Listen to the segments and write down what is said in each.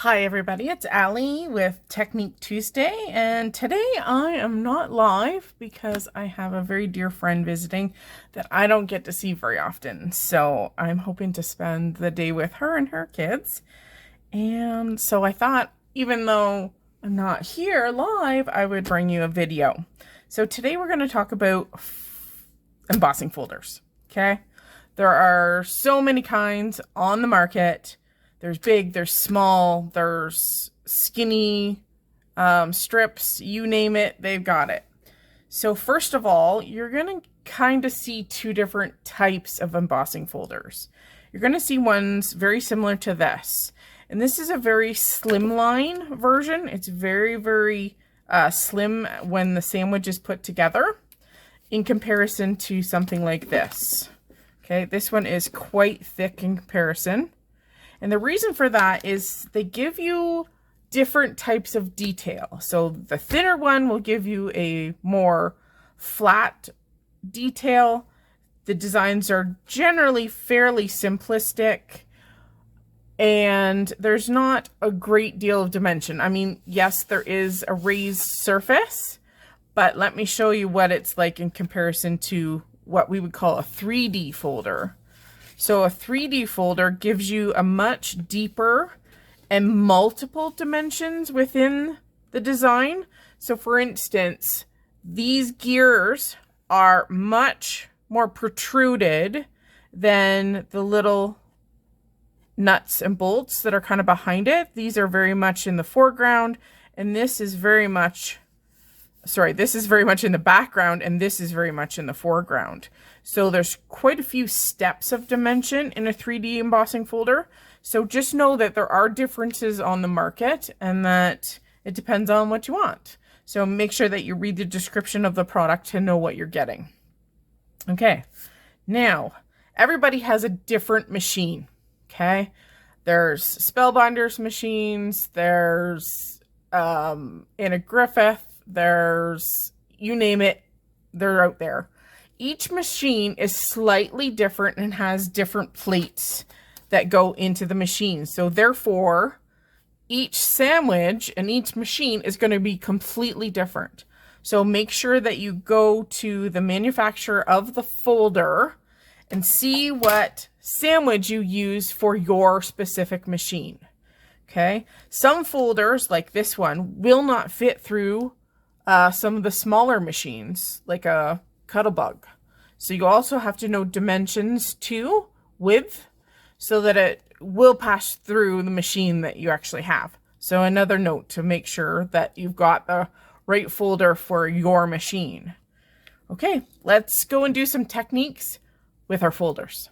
Hi everybody, it's Allie with Technique Tuesday, and today I am not live because I have a very dear friend visiting that I don't get to see very often. So I'm hoping to spend the day with her and her kids. And so I thought, even though I'm not here live, I would bring you a video. So today we're going to talk about embossing folders, okay? There are so many kinds on the market. There's big, there's small, there's skinny strips, you name it, they've got it. So first of all, you're going to kind of see two different types of embossing folders. You're going to see ones very similar to this. And this is a very slimline version. It's very slim when the sandwich is put together in comparison to something like this. Okay, this one is quite thick in comparison. And the reason for that is they give you different types of detail. So the thinner one will give you a more flat detail. The designs are generally fairly simplistic, and there's not a great deal of dimension. I mean, yes, there is a raised surface, but let me show you what it's like in comparison to what we would call a 3D folder. So a 3D folder gives you a much deeper and multiple dimensions within the design. So for instance, these gears are much more protruded than the little nuts and bolts that are kind of behind it. These are very much in the foreground, and this is very much in the background, and this is very much in the foreground. So there's quite a few steps of dimension in a 3D embossing folder. So just know that there are differences on the market and that it depends on what you want. So make sure that you read the description of the product to know what you're getting. Okay, now everybody has a different machine, okay? There's Spellbinders machines, there's Anna Griffith, there's, you name it, they're out there. Each machine is slightly different and has different plates that go into the machine. So therefore, each sandwich and each machine is going to be completely different. So make sure that you go to the manufacturer of the folder and see what sandwich you use for your specific machine. Okay, some folders like this one will not fit through some of the smaller machines, like a Cuttlebug. So you also have to know dimensions too, width, so that it will pass through the machine that you actually have. So another note to make sure that you've got the right folder for your machine. Okay, let's go and do some techniques with our folders.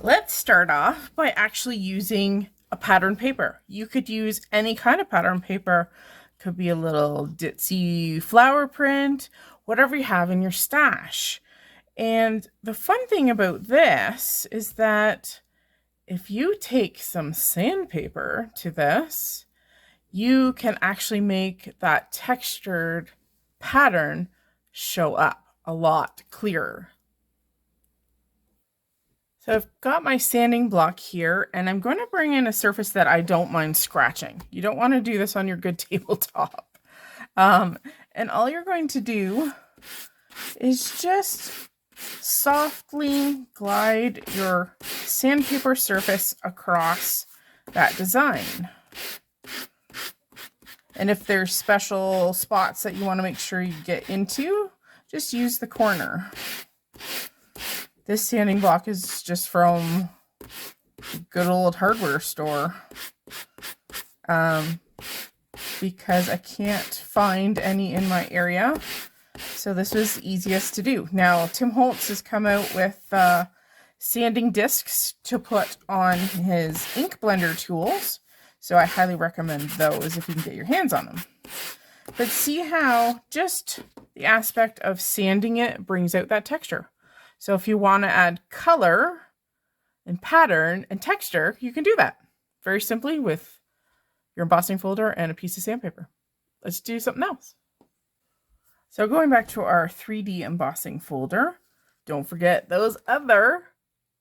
Let's start off by actually using a pattern paper. You could use any kind of pattern paper. Could be a little ditzy flower print, whatever you have in your stash. And the fun thing about this is that if you take some sandpaper to this, you can actually make that textured pattern show up a lot clearer. So I've got my sanding block here, and I'm going to bring in a surface that I don't mind scratching. You don't want to do this on your good tabletop. And all you're going to do is just softly glide your sandpaper surface across that design. And if there's special spots that you want to make sure you get into, just use the corner. This sanding block is just from a good old hardware store because I can't find any in my area. So this was the easiest to do. Now, Tim Holtz has come out with sanding discs to put on his ink blender tools. So I highly recommend those if you can get your hands on them. But see how just the aspect of sanding it brings out that texture. So if you want to add color and pattern and texture, you can do that very simply with your embossing folder and a piece of sandpaper. Let's do something else. So going back to our 3D embossing folder, don't forget those other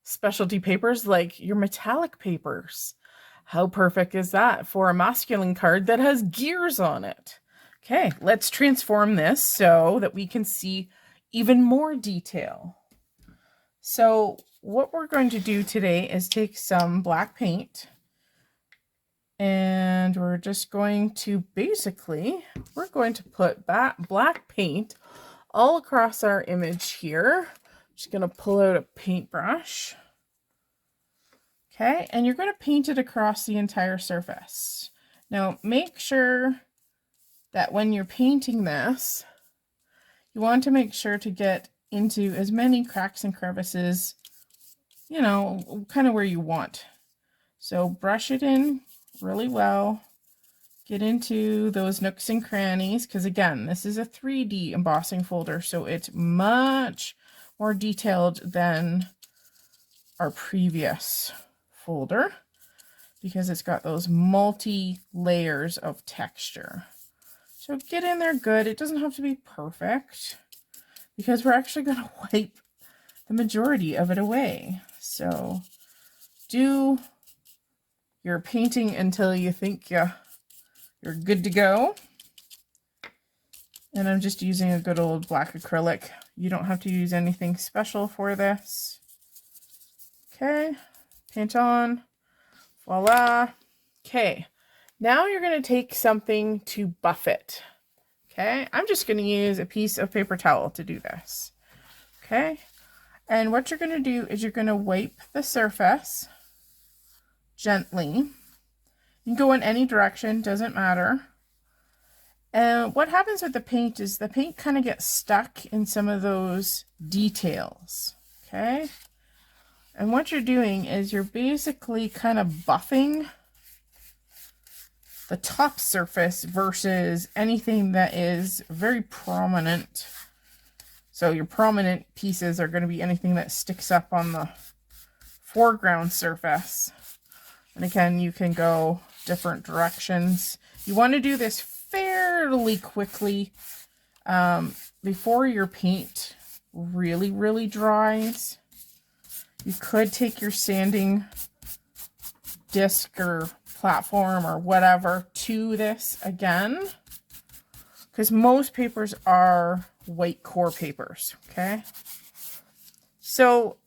specialty papers like your metallic papers. How perfect is that for a masculine card that has gears on it? Okay, let's transform this so that we can see even more detail. So what we're going to do today is take some black paint, and we're just going to we're going to put black paint all across our image here. Just going to pull out a paintbrush. Okay, and you're going to paint it across the entire surface. Now, make sure that when you're painting this, you want to make sure to get into as many cracks and crevices, you know, kind of where you want. So brush it in really well. Get into those nooks and crannies, because again, this is a 3D embossing folder, so it's much more detailed than our previous folder because it's got those multi layers of texture. So get in there good. It doesn't have to be perfect because we're actually going to wipe the majority of it away. So do your painting until you think you're good to go. And I'm just using a good old black acrylic. You don't have to use anything special for this. Okay, paint on. Voila. Okay, now you're going to take something to buff it. Okay, I'm just going to use a piece of paper towel to do this. Okay, and what you're going to do is you're going to wipe the surface gently. You can go in any direction, doesn't matter. And what happens with the paint is the paint kind of gets stuck in some of those details, okay? And what you're doing is you're basically kind of buffing the top surface versus anything that is very prominent. So your prominent pieces are going to be anything that sticks up on the foreground surface. And again, you can go different directions. You want to do this fairly quickly before your paint really dries. You could take your sanding disc or platform or whatever to this again, because most papers are white core papers. Okay, so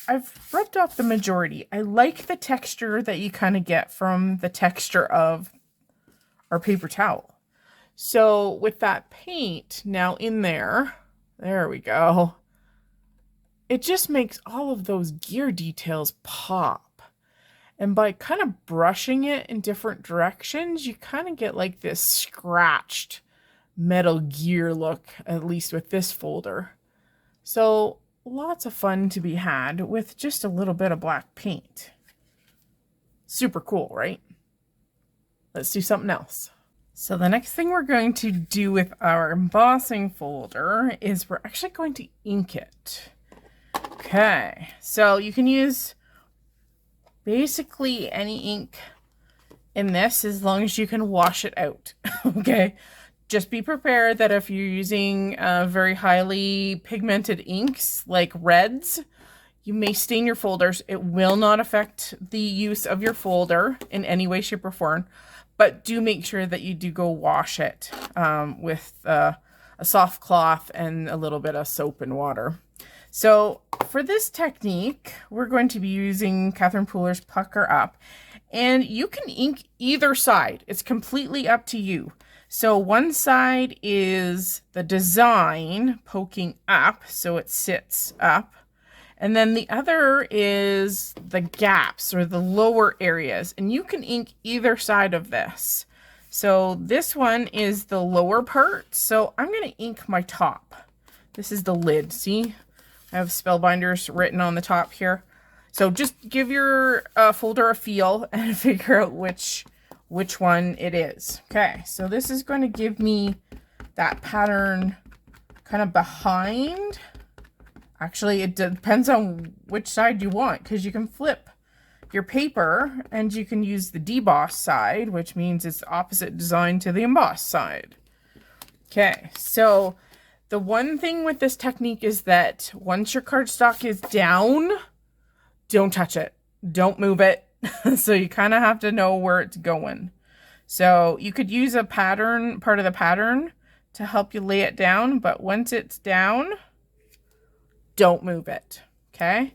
I've rubbed off the majority. I like the texture that you kind of get from the texture of our paper towel. So with that paint now in there we go. It just makes all of those gear details pop. And by kind of brushing it in different directions, you kind of get like this scratched Metal Gear look, at least with this folder. So lots of fun to be had with just a little bit of black paint. Super cool, right? Let's do something else. So the next thing we're going to do with our embossing folder is we're actually going to ink it. Okay, so you can use basically any ink in this as long as you can wash it out. Okay, just be prepared that if you're using very highly pigmented inks like reds, you may stain your folders. It will not affect the use of your folder in any way, shape, or form. But do make sure that you do go wash it with a soft cloth and a little bit of soap and water. So for this technique, we're going to be using Catherine Pooler's Pucker Up. And you can ink either side. It's completely up to you. So one side is the design poking up, so it sits up. And then the other is the gaps or the lower areas. And you can ink either side of this. So this one is the lower part. So I'm going to ink my top. This is the lid. See, I have Spellbinders written on the top here. So just give your folder a feel and figure out which one it is. Okay, so this is going to give me that pattern kind of behind. Actually, it depends on which side you want, because you can flip your paper and you can use the deboss side, which means it's the opposite design to the emboss side. Okay, so the one thing with this technique is that once your cardstock is down, don't touch it. Don't move it. So you kind of have to know where it's going. So you could use a pattern, part of the pattern, to help you lay it down. But once it's down, don't move it. Okay?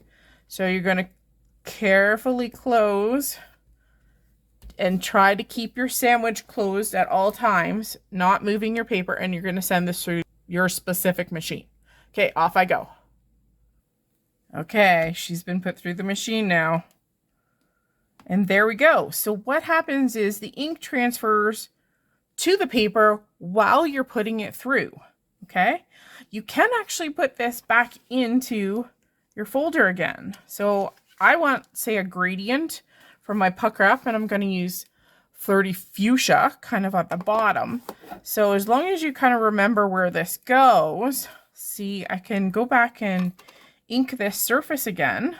So you're going to carefully close and try to keep your sandwich closed at all times, not moving your paper, and you're going to send this through your specific machine. Okay, off I go. Okay, she's been put through the machine now. And there we go. So what happens is the ink transfers to the paper while you're putting it through. Okay? You can actually put this back into your folder again. So I want, say, a gradient for my pucker up, and I'm going to use 30 fuchsia kind of at the bottom. So as long as you kind of remember where this goes, see, I can go back and ink this surface again.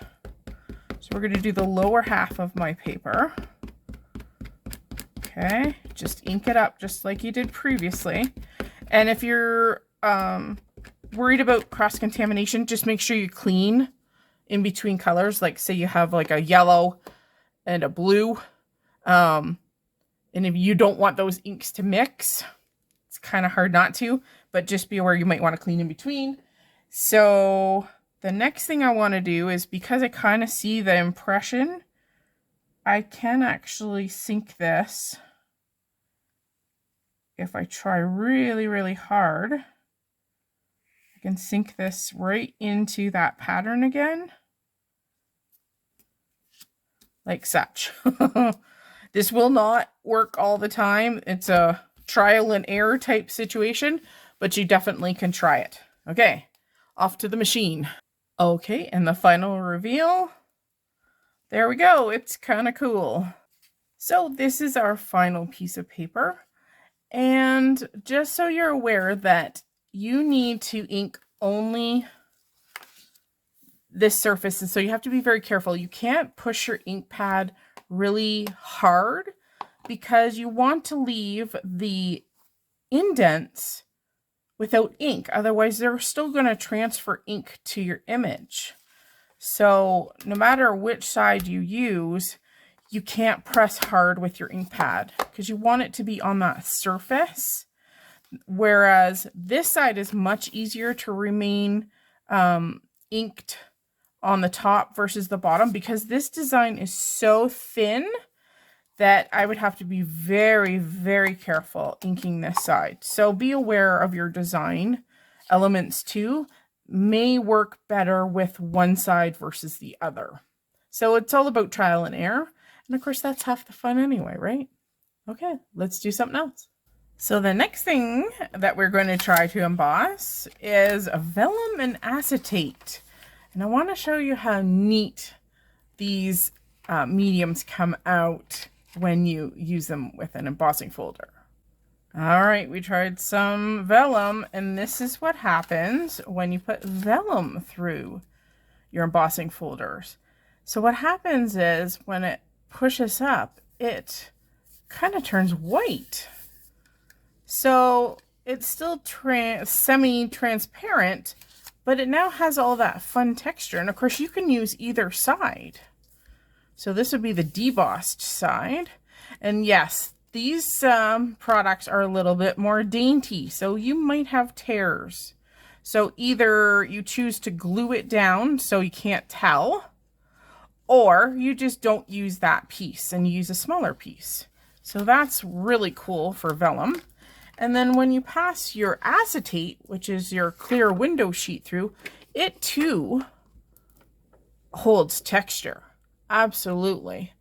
So we're going to do the lower half of my paper. Okay, just ink it up just like you did previously. And if you're worried about cross-contamination, just make sure you clean in between colors. Like say you have like a yellow and a blue. And if you don't want those inks to mix, it's kind of hard not to, but just be aware you might want to clean in between. So the next thing I want to do is, because I kind of see the impression, I can actually sink this. If I try really, really hard, I can sink this right into that pattern again. Like such. This will not work all the time. It's a trial and error type situation, but you definitely can try it. Okay, off to the machine. Okay, and the final reveal. There we go. It's kind of cool. So this is our final piece of paper. And just so you're aware that you need to ink only this surface. And so you have to be very careful. You can't push your ink pad really hard because you want to leave the indents without ink. Otherwise, they're still going to transfer ink to your image. So no matter which side you use, you can't press hard with your ink pad because you want it to be on that surface. Whereas this side is much easier to remain inked on the top versus the bottom, because this design is so thin that I would have to be very, very careful inking this side. So be aware of your design elements too. May work better with one side versus the other. So it's all about trial and error. And of course, that's half the fun anyway, right? Okay, let's do something else. So the next thing that we're going to try to emboss is vellum and acetate. And I want to show you how neat these mediums come out when you use them with an embossing folder. All right, we tried some vellum, and this is what happens when you put vellum through your embossing folders. So what happens is when it pushes up, it kind of turns white. So it's still semi-transparent, but it now has all that fun texture. And of course you can use either side. So this would be the debossed side. And yes, these products are a little bit more dainty, so you might have tears. So either you choose to glue it down so you can't tell, or you just don't use that piece and use a smaller piece. So that's really cool for vellum. And then when you pass your acetate, which is your clear window sheet through, it too holds texture. Absolutely.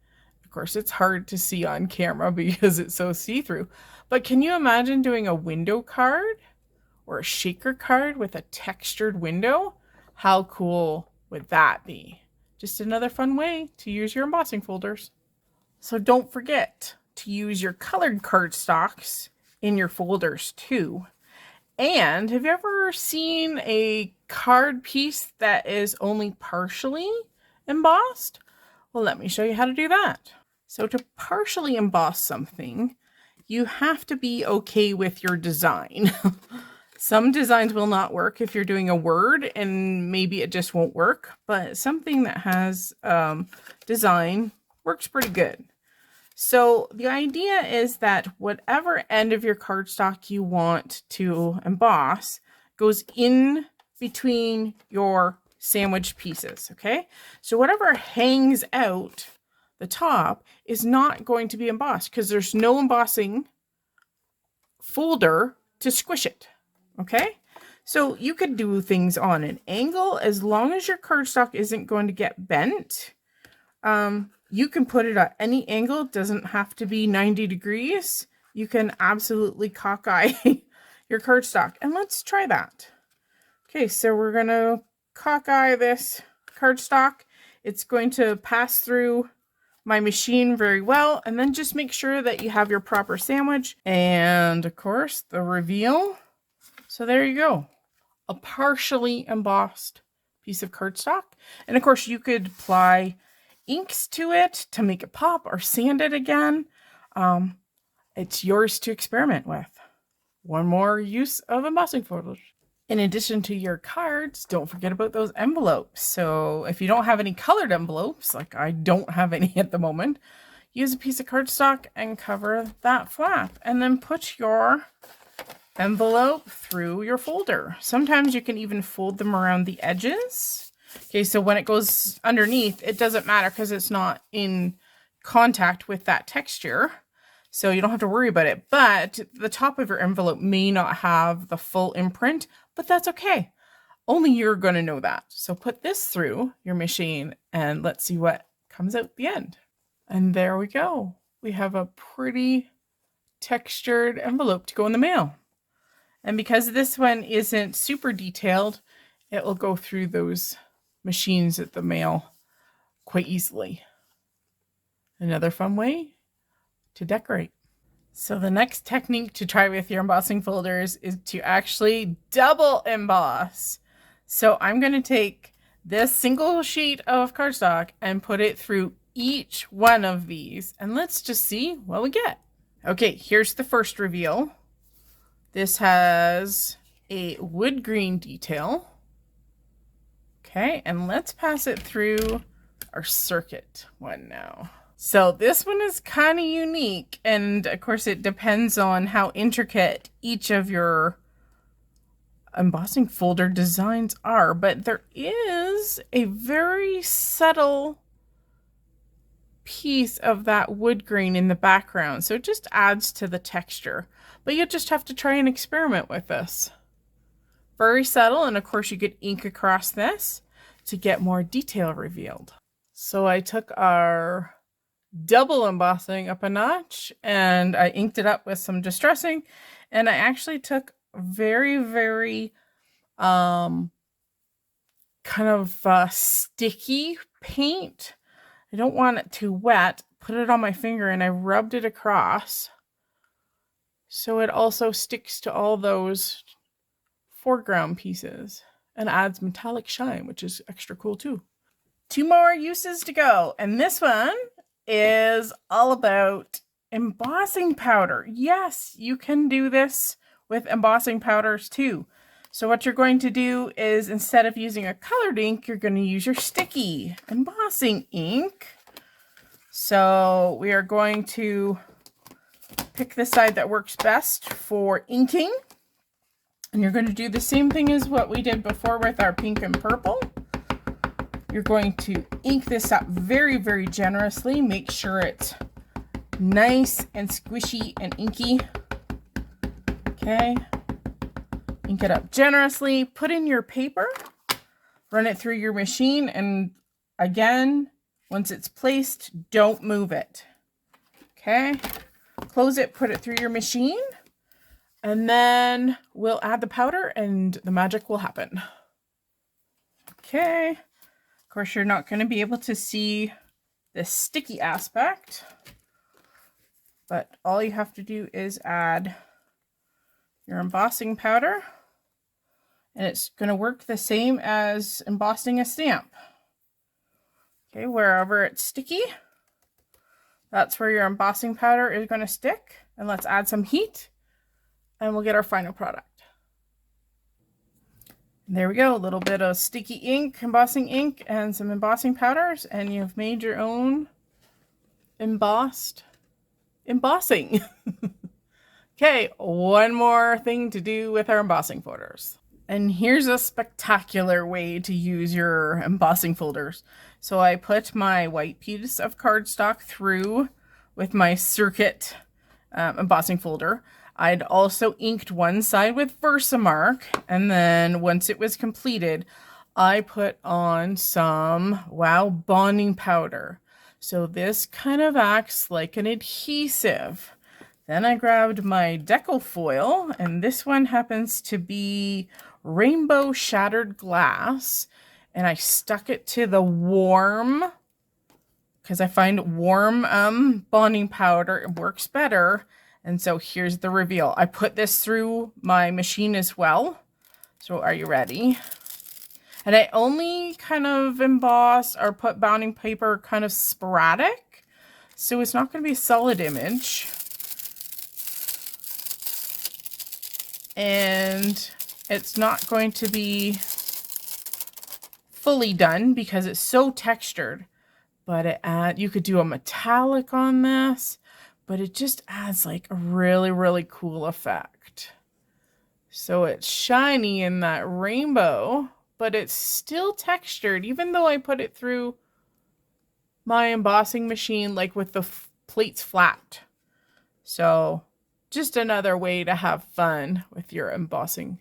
Of course, it's hard to see on camera because it's so see-through. But can you imagine doing a window card or a shaker card with a textured window? How cool would that be? Just another fun way to use your embossing folders. So don't forget to use your colored cardstocks in your folders too. And have you ever seen a card piece that is only partially embossed? Well, let me show you how to do that. So to partially emboss something, you have to be okay with your design. Some designs will not work if you're doing a word, and maybe it just won't work, but something that has design works pretty good. So the idea is that whatever end of your cardstock you want to emboss goes in between your sandwich pieces, okay? So whatever hangs out the top is not going to be embossed because there's no embossing folder to squish it. Okay, so you could do things on an angle as long as your cardstock isn't going to get bent. You can put it at any angle. It doesn't have to be 90 degrees. You can absolutely cockeye your cardstock. And let's try that. Okay, so we're going to cockeye this cardstock. It's going to pass through my machine very well. And then just make sure that you have your proper sandwich. And of course, the reveal. So there you go, a partially embossed piece of cardstock. And of course you could apply inks to it to make it pop or sand it again. It's yours to experiment with. One more use of embossing folders. In addition to your cards, don't forget about those envelopes. So if you don't have any colored envelopes, like I don't have any at the moment, use a piece of cardstock and cover that flap and then put your envelope through your folder. Sometimes you can even fold them around the edges. Okay, so when it goes underneath, it doesn't matter because it's not in contact with that texture. So you don't have to worry about it. But the top of your envelope may not have the full imprint, but that's okay. Only you're going to know that. So put this through your machine and let's see what comes out the end. And there we go. We have a pretty textured envelope to go in the mail. And because this one isn't super detailed, it will go through those machines at the mail quite easily. Another fun way to decorate. So the next technique to try with your embossing folders is to actually double emboss. So I'm going to take this single sheet of cardstock and put it through each one of these. And let's just see what we get. Okay, here's the first reveal. This has a wood green detail. Okay, and let's pass it through our circuit one now. So this one is kind of unique, and of course it depends on how intricate each of your embossing folder designs are, but there is a very subtle piece of that wood grain in the background, so it just adds to the texture. But you just have to try and experiment with this. Very subtle, and of course you could ink across this to get more detail revealed. So I took our double embossing up a notch and I inked it up with some distressing, and I actually took very kind of sticky paint. I don't want it too wet. Put it on my finger and I rubbed it across so it also sticks to all those foreground pieces and adds metallic shine, which is extra cool too. 2 more uses to go, and this one is all about embossing powder. Yes, you can do this with embossing powders too. So what you're going to do is, instead of using a colored ink, you're going to use your sticky embossing ink. So we are going to pick the side that works best for inking. And you're going to do the same thing as what we did before with our pink and purple. You're going to ink this up very generously. Make sure it's nice and squishy and inky. Okay. Ink it up generously. Put in your paper. Run it through your machine. And again, once it's placed, don't move it. Okay. Close it, put it through your machine, and then we'll add the powder and the magic will happen. Okay. Of course, you're not going to be able to see the sticky aspect, but all you have to do is add your embossing powder, and it's going to work the same as embossing a stamp. Okay, wherever it's sticky, that's where your embossing powder is going to stick. And let's add some heat and we'll get our final product. There we go, a little bit of sticky ink, embossing ink, and some embossing powders, and you've made your own embossing. Okay, one more thing to do with our embossing folders. And here's a spectacular way to use your embossing folders. So I put my white piece of cardstock through with my circuit embossing folder. I'd also inked one side with Versamark, and then once it was completed, I put on some bonding powder. So this kind of acts like an adhesive. Then I grabbed my deco foil, and this one happens to be rainbow shattered glass, and I stuck it to the warm, because I find warm bonding powder works better. And so here's the reveal. I put this through my machine as well. So are you ready? And I only kind of emboss or put bonding paper kind of sporadic, so it's not going to be a solid image. And it's not going to be fully done because it's so textured. But you could do a metallic on this, but it just adds like a really, really cool effect. So it's shiny in that rainbow, but it's still textured, even though I put it through my embossing machine, like with the plates flat. So just another way to have fun with your embossing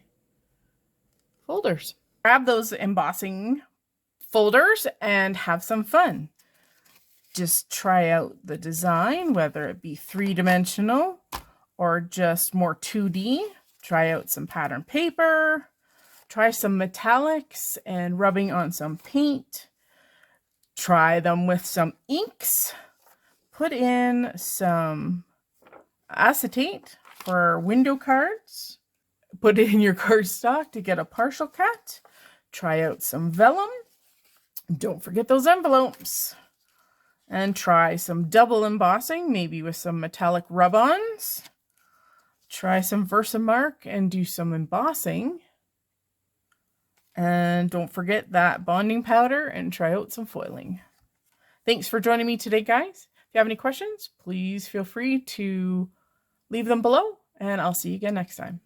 folders. Grab those embossing folders and have some fun. Just try out the design, whether it be 3-dimensional or just more 2D. Try out some pattern paper. Try some metallics and rubbing on some paint. Try them with some inks. Put in some acetate for window cards. Put it in your cardstock to get a partial cut. Try out some vellum. Don't forget those envelopes. And try some double embossing, maybe with some metallic rub-ons. Try some Versamark and do some embossing. And don't forget that bonding powder and try out some foiling. Thanks for joining me today, guys. If you have any questions, please feel free to leave them below, and I'll see you again next time.